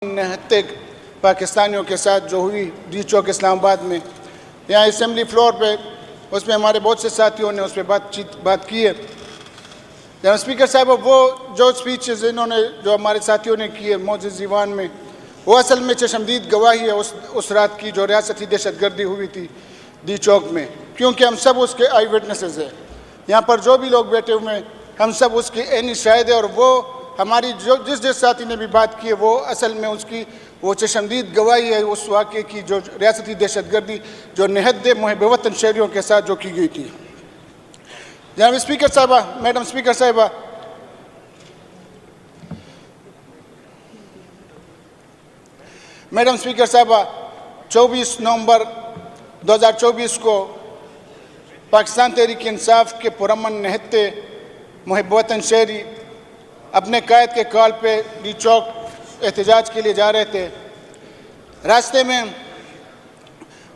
निहत्ते पाकिस्तानियों के साथ जो हुई डी चौक इस्लामाबाद में, यहाँ असम्बली फ्लोर पे, उसमें हमारे बहुत से साथियों ने उस पर बात की है। जनाब स्पीकर साहब, वो जो स्पीचेस इन्होंने जो हमारे साथियों ने की है मौजूद ईवान में, वो असल में चशमदीद गवाही है उस रात की जो रियासती दहशतगर्दी हुई थी डी चौक में, क्योंकि हम सब उसके आई विटनेसेस हैं। यहाँ पर जो भी लोग बैठे हुए हैं हम सब उसके ऐनी शाहिद है, और वो हमारी जो जिस साथी ने भी बात की है वो असल में उसकी वो चशमदीद गवाही है उस वाक़े की जो रियासती दहशतगर्दी जो निहत्ते मुहिब वतन शहरियों के साथ जो की गई थी। जनाब स्पीकर साहबा, मैडम स्पीकर साहबा, मैडम स्पीकर साहबा, 24 नवंबर 2024 को पाकिस्तान तहरीक इंसाफ के पुरअमन निहत्ते मुहिब वतन शहरी अपने कायद के कॉल पे डी चौक एहतजाज के लिए जा रहे थे। रास्ते में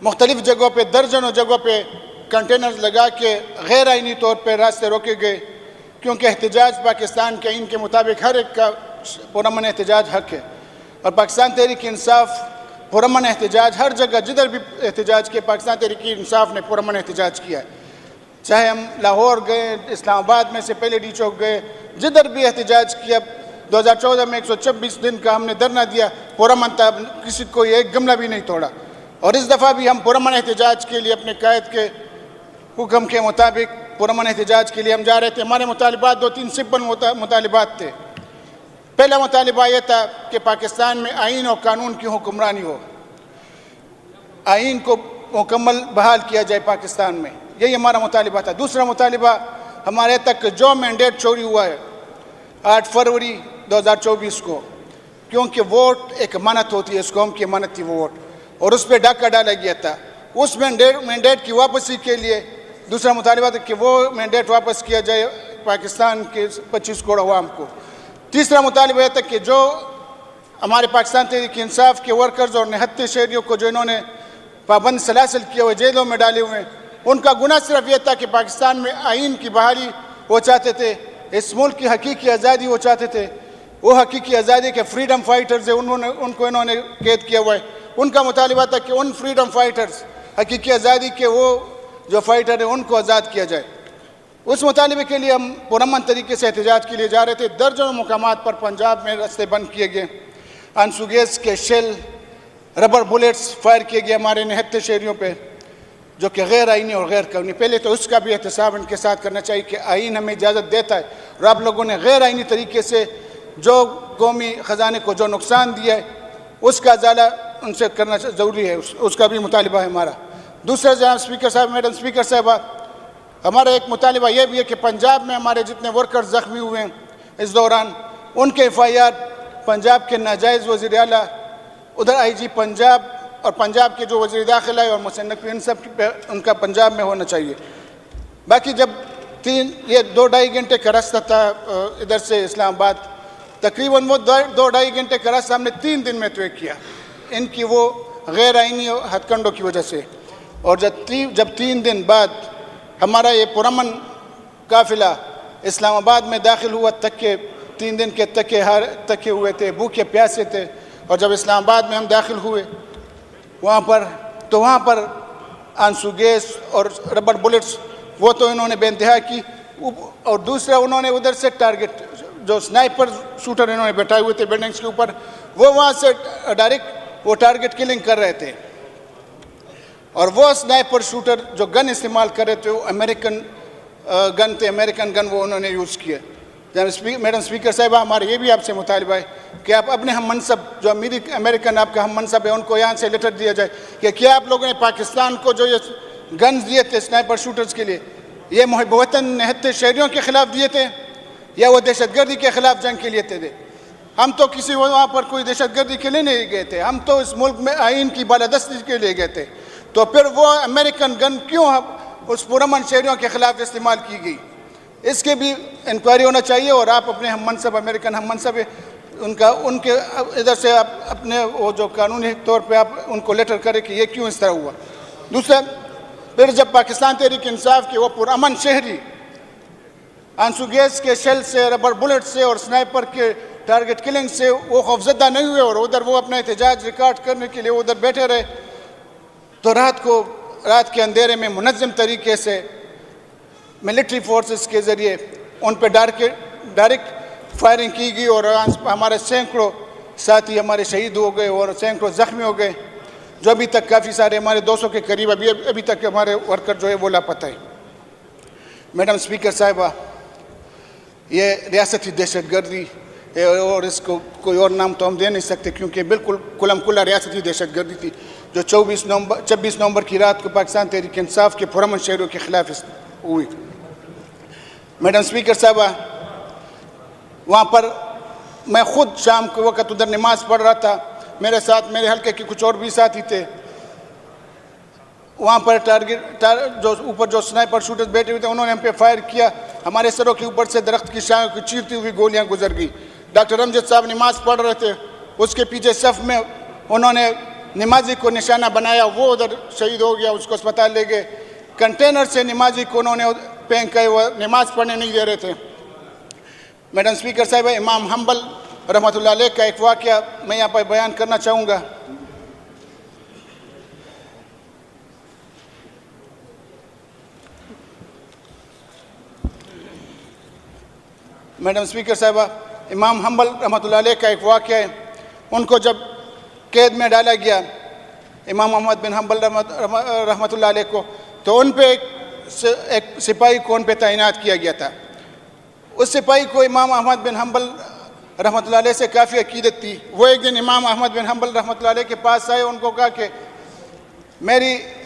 मुख्तलिफ जगहों पे, दर्जनों जगहों पे कंटेनर्स लगा के गैर आइनी तौर पर रास्ते रोके गए, क्योंकि एहतजाज पाकिस्तान के आइन के मुताबिक हर एक का पुरअमन एहतजाज हक है, और पाकिस्तान तहरीक इंसाफ पुरअमन एहतजाज हर जगह जिधर भी एहतजाज किया पाकिस्तान तहरीक इंसाफ ने पुरअमन एहतजाज किया है। चाहे हम लाहौर गए, इस्लामाबाद में से पहले डी चौक गए, जिधर भी एहतजाज किया। 2014 में 126 दिन का हमने धरना दिया, पुरअमन था, किसी को एक गमला भी नहीं तोड़ा। और इस दफ़ा भी हम पुरअमन एहतजाज के लिए अपने कायद के हुक्म के मुताबिक पुरअमन एहतजाज के लिए हम जा रहे थे। हमारे मुतालिबात 2-3 सिंपल मुतालिबात थे। पहला मुतालिबा यह था कि पाकिस्तान में आइन और कानून की हुक्मरानी हो, आइन को मुकम्मल बहाल किया जाए पाकिस्तान में, यही हमारा मुतालिबा था। दूसरा मुतालिबा हमारे तक जो मैंडेट चोरी हुआ है 8 फरवरी 2024 को, क्योंकि वोट एक अमानत होती है, इस कौम की अमानत थी वोट, और उस पर डाका डाला गया था। उस मैंडेट की वापसी के लिए दूसरा मुतालिबा था कि वो मैंडेट वापस किया जाए पाकिस्तान के 25 करोड़ अवाम को। तीसरा मुतालिबा यह था कि जो हमारे पाकिस्तान तहरीक इंसाफ के वर्कर्स और निहत्ते शहरियों को जो इन्होंने पाबंद सलासिल किए हुए जेलों में डाले हुए हैं, उनका गुनाह सिर्फ यह था कि पाकिस्तान में आइन की बहाली वो चाहते थे, इस मुल्क की हकीकी आज़ादी वो चाहते थे। वो हकीकी आज़ादी के फ्रीडम फाइटर्स है, उनको इन्होंने कैद किया हुआ है। उनका मुतालिबा था कि उन फ्रीडम फाइटर्स, हकीकी आज़ादी के वो जो फाइटर है उनको आज़ाद किया जाए। उस मुतालिबे के लिए हम पुरअमन तरीके से एहतजाज के लिए जा रहे थे। दर्जनों मुकामात पर पंजाब में रास्ते बंद किए गए, आंसू गैस के शेल, रबर बुलेट्स फायर किए गए हमारे निहत्ते शहरियों पे, जो कि गैर आइनी और गैर कानूनी। पहले तो उसका भी एहतसाब इनके साथ करना चाहिए कि आइन हमें इजाज़त देता है, और आप लोगों ने गैर आइनी तरीके से जो कौमी ख़जाने को जो नुकसान दिया है उसका अजाला उनसे करना ज़रूरी है, उसका भी मुतालिबा है हमारा। दूसरा, जनाब स्पीकर साहब, मैडम स्पीकर साहबा, हमारा एक मुतालिबा यह भी है कि पंजाब में हमारे जितने वर्कर्स ज़ख्मी हुए हैं इस दौरान, उनके FIR पंजाब के नाजायज़ वज़ीर आला, उधर IG पंजाब और पंजाब के जो वज़ीर दाखिला है और मुसन्नफ़, इन सब उनका पंजाब में होना चाहिए। बाकी जब ये 2-2.5 घंटे का रास्ता था इधर से इस्लामाबाद, तकरीबन वो 2-2.5 घंटे का रास्ता हमने 3 दिन में तय किया, इनकी वो गैर आइनी हथकंडों की वजह से। और जब 3 दिन बाद हमारा ये पुरअमन काफिला इस्लामाबाद में दाखिल हुआ, तक के 3 दिन के तके हुए थे, भूखे प्यासे थे, और जब इस्लामाबाद में हम दाखिल हुए वहाँ पर आंसू गैस और रबर बुलेट्स वो तो इन्होंने बेइंतहा की, और दूसरा उन्होंने उधर से टारगेट जो स्नाइपर शूटर इन्होंने बैठाए हुए थे बिल्डिंग्स के ऊपर, वो वहाँ से डायरेक्ट वो टारगेट किलिंग कर रहे थे। और वो स्नाइपर शूटर जो गन इस्तेमाल कर रहे थे वो अमेरिकन गन थे, अमेरिकन गन वो उन्होंने यूज़ किए। मैडम स्पीकर साहिबा, हमारा ये भी आपसे मुतालिबा है कि आप अपने हम मनसब जो अमेरिकन आपका हम मनसब है उनको यहाँ से लेटर दिया जाए कि क्या आप लोगों ने पाकिस्तान को जो ये गन्स दिए थे स्नाइपर शूटर्स के लिए, ये मुहिब वतन निहत्ते शहरियों के ख़िलाफ़ दिए थे या वो दहशतगर्दी के ख़िलाफ़ जंग के लिए थे? हम तो किसी वहाँ पर कोई दहशतगर्दी के लिए नहीं गए थे, हम तो इस मुल्क में आइन की बालादस्ती के लिए गए थे। तो फिर वो अमेरिकन गन क्यों उस पुरअमन शहरियों के ख़िलाफ़ इस्तेमाल की गई, इसके भी इंक्वायरी होना चाहिए। और आप अपने हम मनसब, अमेरिकन हम मनसब उनके इधर से आप अपने वो जो कानूनी तौर पे आप उनको लेटर करें कि ये क्यों इस तरह हुआ। दूसरा, फिर जब पाकिस्तान तहरीक इंसाफ के वो पुरअमन शहरी आंसू गैस के शेल से, रबर बुलेट से और स्नाइपर के टारगेट किलिंग से वो खौफजदा नहीं हुए और उधर वो अपना एहतजाज रिकॉर्ड करने के लिए उधर बैठे रहे, तो रात के अंधेरे में मुनज़्ज़म तरीके से मिलिट्री फोर्सेस के ज़रिए उन पर डायरेक्ट फायरिंग की गई और हमारे सैकड़ों साथी हमारे शहीद हो गए और सैकड़ों ज़ख्मी हो गए, जो अभी तक काफ़ी सारे हमारे 200 के करीब अभी तक हमारे वर्कर जो है वो लापता है। मैडम स्पीकर साहिबा, ये रियासती दहशतगर्दी है और इसको कोई और नाम तो हम दे नहीं सकते, क्योंकि बिल्कुल कुलम कुल्ला रियासती दहशतगर्दी थी जो 26 नवंबर की रात को पाकिस्तान तहरीक इंसाफ के पुरअमन शहरों के खिलाफ हुई। मैडम स्पीकर साहिबा, वहाँ पर मैं खुद शाम के वक्त उधर नमाज पढ़ रहा था, मेरे साथ मेरे हल्के के कुछ और भी साथी थे। वहाँ पर जो ऊपर जो स्नाइपर शूटर्स बैठे हुए थे उन्होंने हम पे फायर किया, हमारे सरों के ऊपर से दरख्त की शाखों को चीरती हुई गोलियाँ गुजर गई। डॉक्टर अमजद साहब नमाज पढ़ रहे थे, उसके पीछे सफ़ में उन्होंने नमाजी को निशाना बनाया, वो उधर शहीद हो गया, उसको अस्पताल ले गए। कंटेनर से नमाजी को उन्होंने फेंक के वो नमाज पढ़ने नहीं दे रहे थे। मैडम स्पीकर साहिबा, इमाम हम्बल रहमतुल्लाह अलैह का एक वाक़या मैं यहाँ पर बयान करना चाहूँगा। मैडम स्पीकर साहिबा, इमाम हम्बल रहमतुल्लाह अलैह का एक वाक़या है। उनको जब कैद में डाला गया इमाम अहमद बिन हम्बल रहमतुल्लाह अलैह को, तो उन पे एक सिपाही को उन पे तैनात किया गया था। उस सिपाही को इमाम अहमद बिन हम्बल रहमतुल्लाह अलैह से काफ़ी अकीदत थी। वो एक दिन इमाम अहमद बिन हम्बल रहमतुल्लाह अलैह के पास आए, उनको कहा कि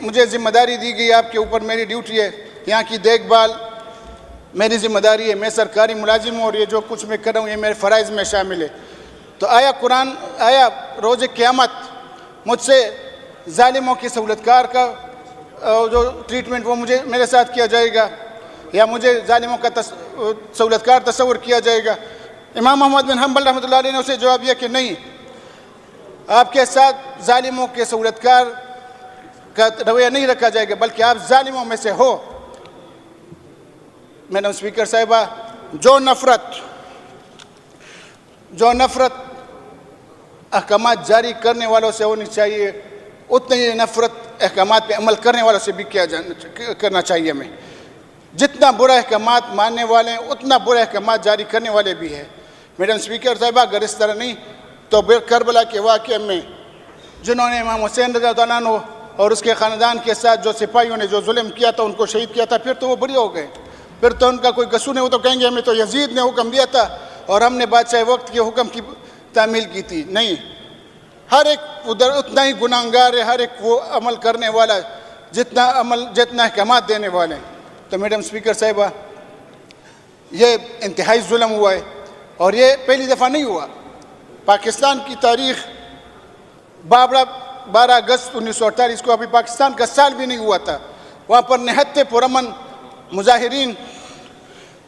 मुझे ज़िम्मेदारी दी गई, आपके ऊपर मेरी ड्यूटी है, यहाँ की देखभाल मेरी ज़िम्मेदारी है, मैं सरकारी मुलाजिम हूँ और ये जो कुछ मैं कर रहा हूँ ये मेरे फ़राइज़ में शामिल है। तो आया रोज़ क़यामत मुझसे ज़ालिमों की सहूलतकार का जो ट्रीटमेंट वो मेरे साथ किया जाएगा या मुझे ज़ालिमों का सहूलतकार तस्वुर किया जाएगा। इमाम अहमद बिन हम्बल रहमतुल्लाह अलैह ने उसे जवाब दिया कि नहीं, आपके साथ ज़ालिमों के सहूलतकार का रवैया नहीं रखा जाएगा, बल्कि आप ज़ालिमों में से हो। मैडम स्पीकर साहिबा, जो नफ़रत अहकामात जारी करने वालों से होनी चाहिए, उतनी ही नफ़रत अहकामात पे अमल करने वालों से भी करना चाहिए। हमें जितना बुरा अहकामात मानने वाले हैं उतना बुरा अहकामात जारी करने वाले भी हैं। मैडम स्पीकर साहिबा, अगर इस तरह नहीं तो करबला के वाक़े में जिन्होंने इमाम हुसैन रज़ियल्लाहु अन्हु और उसके ख़ानदान के साथ जो सिपाहियों ने जो जुल्म किया था, उनको शहीद किया था, फिर तो वो बरी हो गए, फिर तो उनका कोई कसूर नहीं। वो तो कहेंगे हमें तो यजीद ने हुक्म दिया था और हमने बादशाह वक्त के हुक्म की तामील की थी। नहीं, हर एक उधर उतना ही गुनाहगार है, हर एक वो अमल करने वाला जितना अहकामात देने वाले हैं। तो मैडम स्पीकर साहिबा, ये इंतहाई जुल्म हुआ है और ये पहली दफ़ा नहीं हुआ। पाकिस्तान की तारीख़ 12 अगस्त 1948 को अभी पाकिस्तान का साल भी नहीं हुआ था, वहाँ पर निहत्ते पुरअमन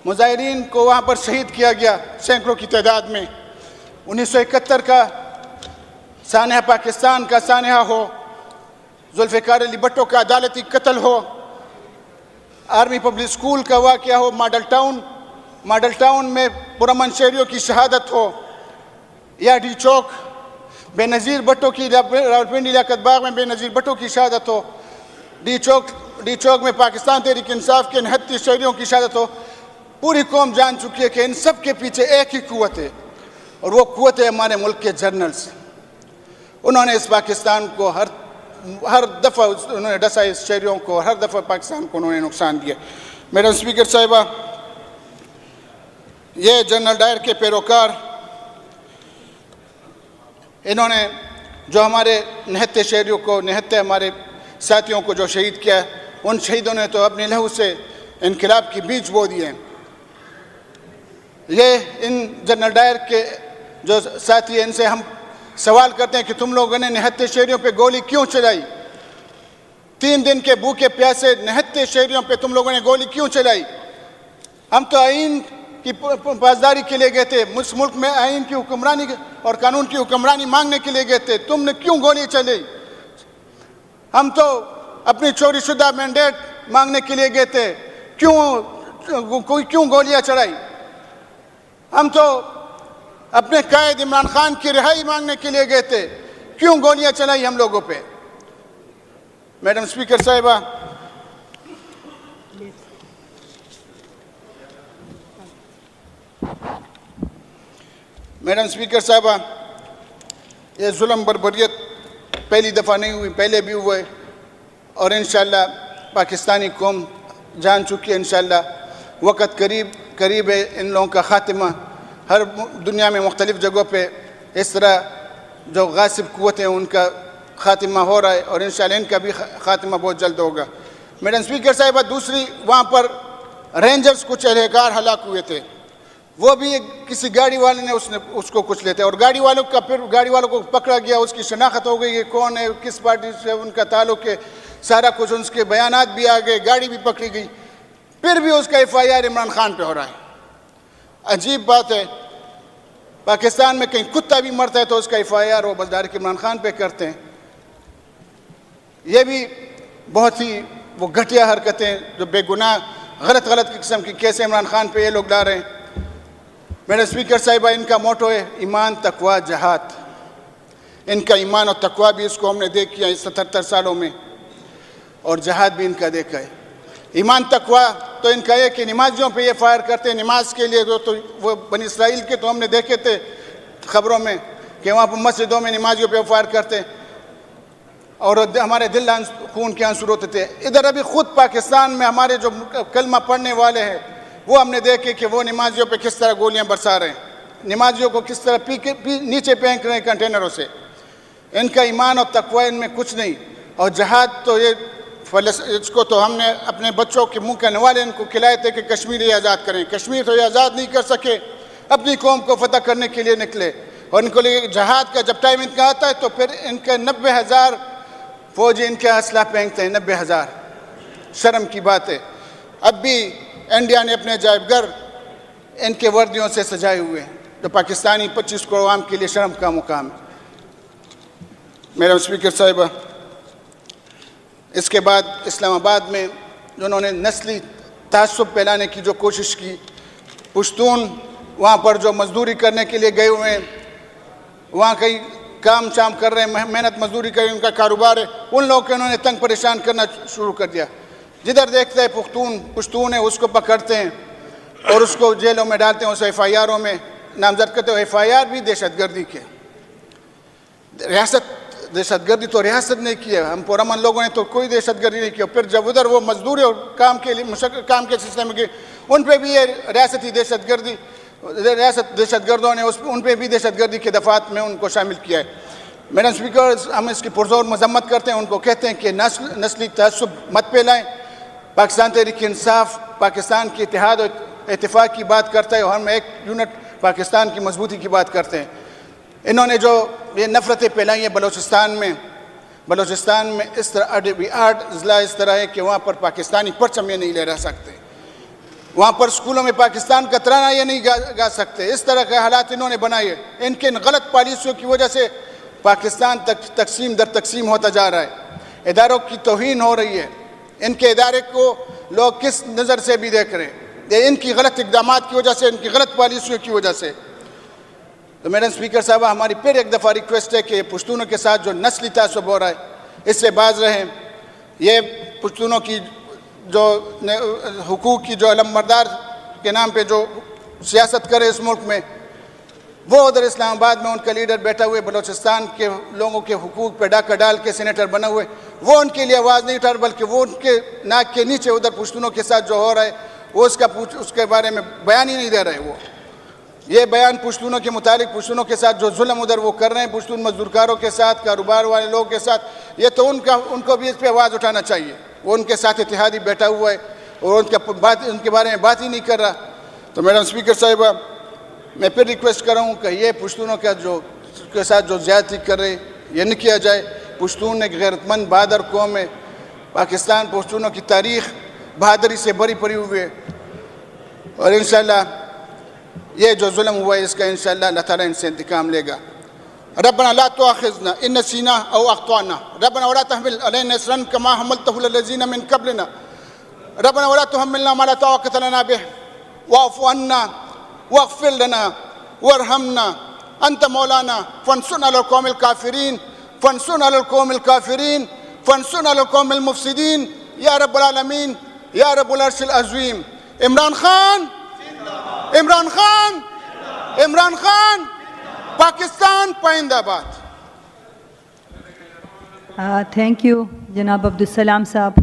मुजाहिरीन को वहाँ पर शहीद किया गया सैकड़ों की तादाद में। 1971 का सानहा पाकिस्तान का सानहा हो, जुल्फ़िकार अली भुट्टो का अदालती कत्ल हो, आर्मी पब्लिक स्कूल का वाक़या हो, मॉडल टाउन में पुरअमन शहरियों की शहादत हो, या डी चौक बेनज़ीर भुट्टो की रावलपिंडी लियाकत बाग में बेनज़ीर भुट्टो की शहादत हो, डी चौक में पाकिस्तान तहरीक इंसाफ के 29 शहरियों की शहादत हो। पूरी कौम जान चुकी है कि इन सब के पीछे एक ही कुव्वत है और वो कुव्वत है हमारे मुल्क के जनरल्स। उन्होंने इस पाकिस्तान को हर दफ़ा उन्होंने डसा, इस शहरियों को हर दफ़ा पाकिस्तान को उन्होंने नुकसान दिया। मैडम स्पीकर साहिबा, ये जनरल डायर के पैरोकार, इन्होंने जो हमारे निहत्ते शहरियों को, निहत्ते हमारे साथियों को जो शहीद किया, उन शहीदों ने तो अपने लहू से इनकलाब की बीज बो दिए। ये इन जनरल डायर के जो साथी हैं, इनसे हम सवाल करते हैं कि तुम लोगों ने निहत्ते शहरियों पे गोली क्यों चलाई? 3 दिन के भूखे प्यासे निहत्ते शहरियों पे तुम लोगों ने गोली क्यों चलाई? हम तो आइन की पासदारी के लिए गए थे, उस मुल्क में आइन की हुक्मरानी और कानून की हुक्मरानी मांगने के लिए गए थे, तुमने क्यों गोली चलाई? हम तो अपनी चोरीशुदा मैंडेट मांगने के लिए गए थे, क्यों गोलियां चढ़ाई? हम तो अपने कायद इमरान खान की रिहाई मांगने के लिए गए थे, क्यों गोलियां चलाई हम लोगों पे? मैडम स्पीकर साहिबा, ये जुल्म बर्बरियत पहली दफ़ा नहीं हुई, पहले भी हुए और इंशाअल्लाह पाकिस्तानी कौम जान चुकी है। इंशाअल्लाह वक़्त करीब है इन लोगों का ख़ात्मा। हर दुनिया में मुख्तलिफ़ जगहों पे इस तरह जो गासिब क़ुव्वतें हैं उनका ख़ात्मा हो रहा है और इंशाअल्लाह इनका भी ख़ात्मा बहुत जल्द होगा। मैडम स्पीकर साहिबा, दूसरी वहाँ पर रेंजर्स कुछ एहलकार हलाक हुए थे, वो भी किसी गाड़ी वाले ने उसको कुछ लेते और गाड़ी वालों को पकड़ा गया, उसकी शनाख्त हो गई, ये कौन है, किस पार्टी से उनका ताल्लुक़ है, सारा कुछ उनके बयानात भी आ गए, गाड़ी भी पकड़ी गई, फिर भी उसका FIR इमरान खान पे हो रहा है। अजीब बात है, पाकिस्तान में कहीं कुत्ता भी मरता है तो उसका FIR वो बस डायरेक्ट इमरान खान पे करते हैं। ये भी बहुत ही वो घटिया हरकतें जो बेगुनाह गलत किस्म की कैसे इमरान खान पे ये लोग ला रहे हैं। मेरे स्पीकर साहिबा, इनका मोटो है ईमान तकवा जहाद। इनका ईमान और तकवा भी इसको हमने देख किया इस 77 सालों में और जहाद भी इनका देखा है। ईमान तकवा तो इनका है कि नमाजियों पे ये फायर करते हैं, नमाज के लिए तो वो बनी इसराइल के तो हमने देखे थे खबरों में कि वहाँ पर मस्जिदों में नमाजियों पे फायर करते हैं और हमारे दिल खून के आंसू रोते थे। इधर अभी ख़ुद पाकिस्तान में हमारे जो कलमा पढ़ने वाले हैं वो हमने देखे कि वो नमाजियों पे किस तरह गोलियां बरसा रहे हैं, नमाजियों को किस तरह नीचे फेंक रहे हैं कंटेनरों से। इनका ईमान और तकवा इनमें कुछ नहीं। और जहाद तो ये इसको तो हमने अपने बच्चों के मुँह के नवाले इनको खिलाए थे कि कश्मीर ही आज़ाद करें। कश्मीर तो ये आज़ाद नहीं कर सके, अपनी कौम को फतह करने के लिए निकले और इनको लिए जहाद का जब टाइम इनका आता है तो फिर इनके 90,000 फौजी इनके असला फेंकते हैं। 90,000, शर्म की बात है। अब भी इंडिया ने अपने अजायबघर इनके वर्दियों से सजाए हुए हैं, तो पाकिस्तानी 25 करोड़ आवाम के लिए शर्म का मुकाम है। मेरा स्पीकर साहिबा, इसके बाद इस्लामाबाद में जिन्होंने नस्ली तआस्सुब फैलाने की जो कोशिश की, पुश्तून वहाँ पर जो मजदूरी करने के लिए गए हुए हैं, वहाँ कहीं काम शाम कर रहे हैं, मेहनत मजदूरी कर रहे हैं, उनका कारोबार है, उन लोगों को उन्होंने तंग परेशान करना शुरू कर दिया। जिधर देखते हैं पुश्तून है उसको पकड़ते हैं और उसको जेलों में डालते हैं, उस FIRों में नामजद करते हैं। FIR भी दहशतगर्दी के, दहशतगर्दी तो रियासत ने की है, हम पुरअमन लोगों ने तो कोई दहशतगर्दी नहीं की। फिर जब उधर वो मजदूरी और काम के सिलसिले में गए, उन पर भी ये रियासती दहशतगर्दों ने उन पर भी दहशतगर्दी के दफात में उनको शामिल किया है। मैडम स्पीकर, हम इसकी पुरजोर मजम्मत करते हैं, उनको कहते हैं कि नस्ली तआस्सुब मत फैलाएं। पाकिस्तान तहरीक इंसाफ पाकिस्तान के इत्तेहाद और इत्तेफाक की बात करता है और हम एक यूनिट पाकिस्तान की मजबूती की बात करते हैं। इन्होंने जो ये नफ़रतें फैलाई हैं बलोचिस्तान में इस तरह 8 ज़िला इस तरह है कि वहाँ पर पाकिस्तानी परचम ये नहीं लहरा सकते, वहाँ पर स्कूलों में पाकिस्तान का तराना ये नहीं गा सकते। इस तरह के हालात इन्होंने बनाए। इनके इन गलत पॉलिसियों की वजह से पाकिस्तान तकसीम दर तकसीम होता जा रहा है, इदारों की तौहीन हो रही है। इनके इदारे को लोग किस नज़र से भी देख रहे हैं, इनकी गलत इक़दामात की वजह से, इनकी गलत पॉलिसियों की वजह से। तो मैडम स्पीकर साहब, हमारी फिर एक दफ़ा रिक्वेस्ट है कि पुश्तूनों के साथ जो नस्ली तआस्सुब हो रहा है इससे बाज रहें। ये पुश्तूनों की जो हुकूक की जो अलमबरदार के नाम पे जो सियासत करे इस मुल्क में, वो उधर इस्लामाबाद में उनका लीडर बैठा हुए बलोचिस्तान के लोगों के हुकूक पे डाका डाल के सेनेटर बना हुए, वो उनके लिए आवाज़ नहीं उठा रहे, बल्कि वो उनके नाक के नीचे उधर पुश्तूनों के साथ जो हो रहा है वो उसके बारे में बयान ही नहीं दे रहे। वो ये बयान पुश्तूनों के मुतालिक, पुश्तूनों के साथ जो जुल्म उधर वो कर रहे हैं, पुश्तून मजदूरकारों के साथ, कारोबार वाले लोगों के साथ, ये तो उनको भी इस पर आवाज़ उठाना चाहिए। वो उनके साथ इत्तेहादी बैठा हुआ है और उनके बारे में बात ही नहीं कर रहा। तो मैडम स्पीकर साहिबा, मैं फिर रिक्वेस्ट कर रहा हूँ कि ये पुश्तूनों के साथ जो ज़्यादती कर रहे ये न किया जाए। पुश्तून एक गैरतमंद बहादुर कौम है। पाकिस्तान पुश्तूनों की तारीख़ बहादुरी से भरी पड़ी हुई है और इंशाअल्लाह ये जो जुल्म हुआ है इसका इंशाअल्लाह अल्लाह ताला इनसे इंतकाम लेगा। रब्बना ला तुआखिज़ना इन नसीना औ अख्ताना रब्बना वला तहमिल अलैना इसरन कमा हमलतहु अलज़ीना मिन क़ब्लिना रब्बना वला तुहम्मिलना मा ला ताक़त लना बिह वाअफ़ु अन्ना वाग़फ़िर लना वरहमना अंत मौलाना फंसुरना अलल कौमिल काफिरीन फंसुरना अलल कौमिल काफिरीन फंसुरना अलल कौमिल मुफसिदीन या रब्बुल आलमीन या रब्बुल अर्शिल अज़ीम। इमरान खान, इमरान खान, इमरान खान, पाकिस्तान पाइंदाबाद। थैंक यू जनाब अब्दुल सलाम साहब।